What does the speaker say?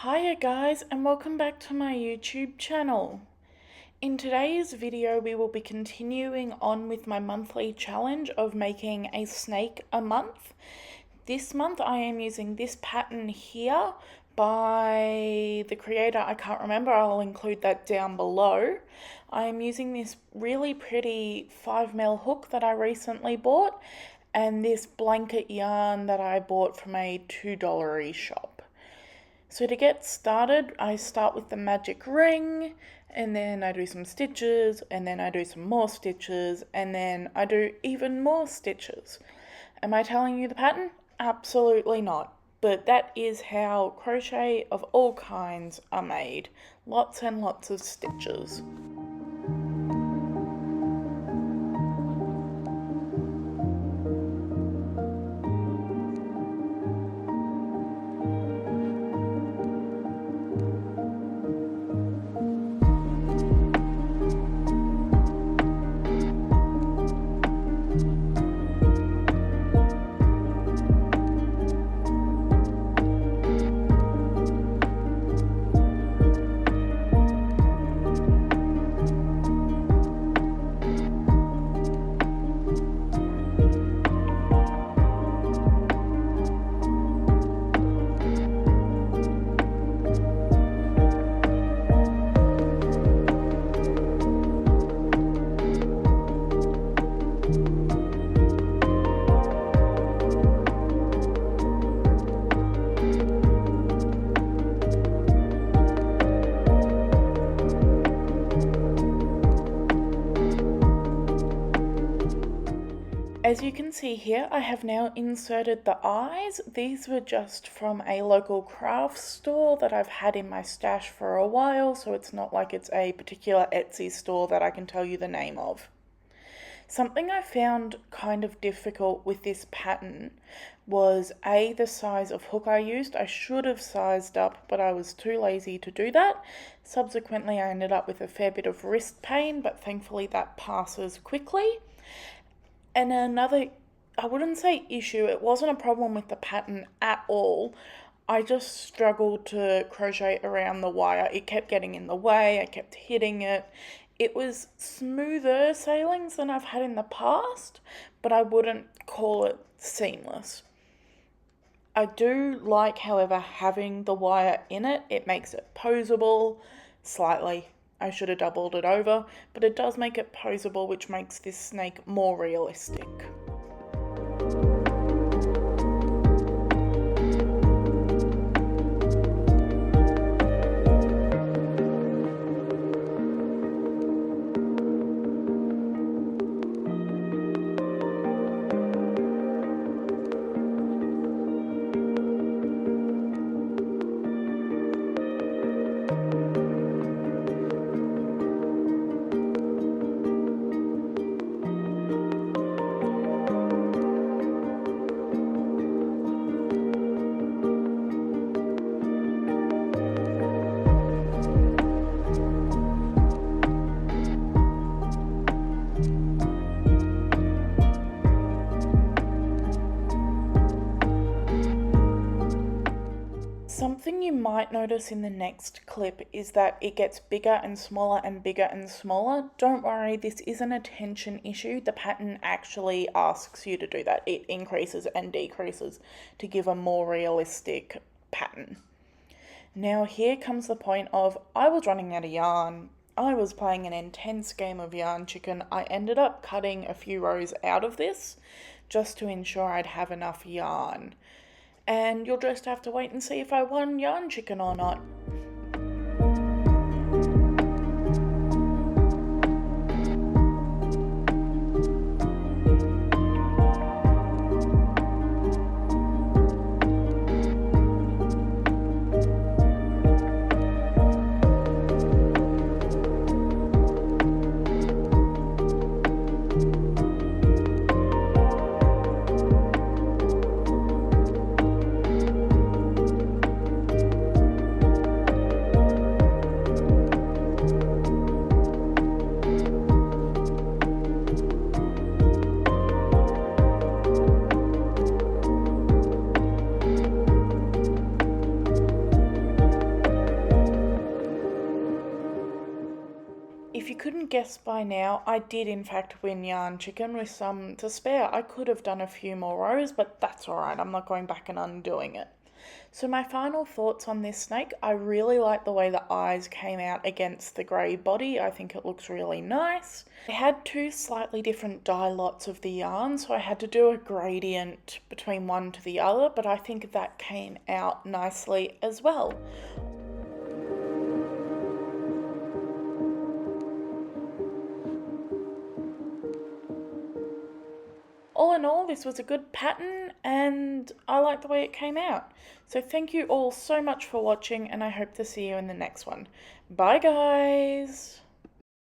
Hiya guys, and welcome back to my YouTube channel. In today's video we will be continuing on with my monthly challenge of making a snake a month. This month I am using this pattern here by the creator, I can't remember, I'll include that down below. I am using this really pretty 5mm hook that I recently bought and this blanket yarn that I bought from a $2 shop. So to get started, I start with the magic ring, and then I do some stitches, and then I do some more stitches, and then I do even more stitches. Am I telling you the pattern? Absolutely not. But that is how crochet of all kinds are made. Lots and lots of stitches. As you can see here, I have now inserted the eyes. These were just from a local craft store that I've had in my stash for a while, so it's not like it's a particular Etsy store that I can tell you the name of. Something I found kind of difficult with this pattern was the size of hook I used. I should have sized up, but I was too lazy to do that. Subsequently, I ended up with a fair bit of wrist pain, but thankfully that passes quickly. And another, I wouldn't say issue, it wasn't a problem with the pattern at all. I just struggled to crochet around the wire. It kept getting in the way, I kept hitting it. It was smoother sailings than I've had in the past, but I wouldn't call it seamless. I do like, however, having the wire in it. It makes it posable slightly. I should have doubled it over, but it does make it posable, which makes this snake more realistic. Something you might notice in the next clip is that it gets bigger and smaller and bigger and smaller. Don't worry, this isn't a tension issue. The pattern actually asks you to do that. It increases and decreases to give a more realistic pattern. Now here comes the point of, I was running out of yarn. I was playing an intense game of yarn chicken. I ended up cutting a few rows out of this just to ensure I'd have enough yarn. And you'll just have to wait and see if I won yarn chicken or not. if you couldn't guess by now, I did in fact win yarn chicken with some to spare. I could have done a few more rows, but that's alright, I'm not going back and undoing it. So my final thoughts on this snake, I really like the way the eyes came out against the grey body. I think it looks really nice. I had two slightly different dye lots of the yarn, so I had to do a gradient between one to the other, but I think that came out nicely as well. All in all, this was a good pattern and I like the way it came out. So thank you all so much for watching and I hope to see you in the next one. Bye guys!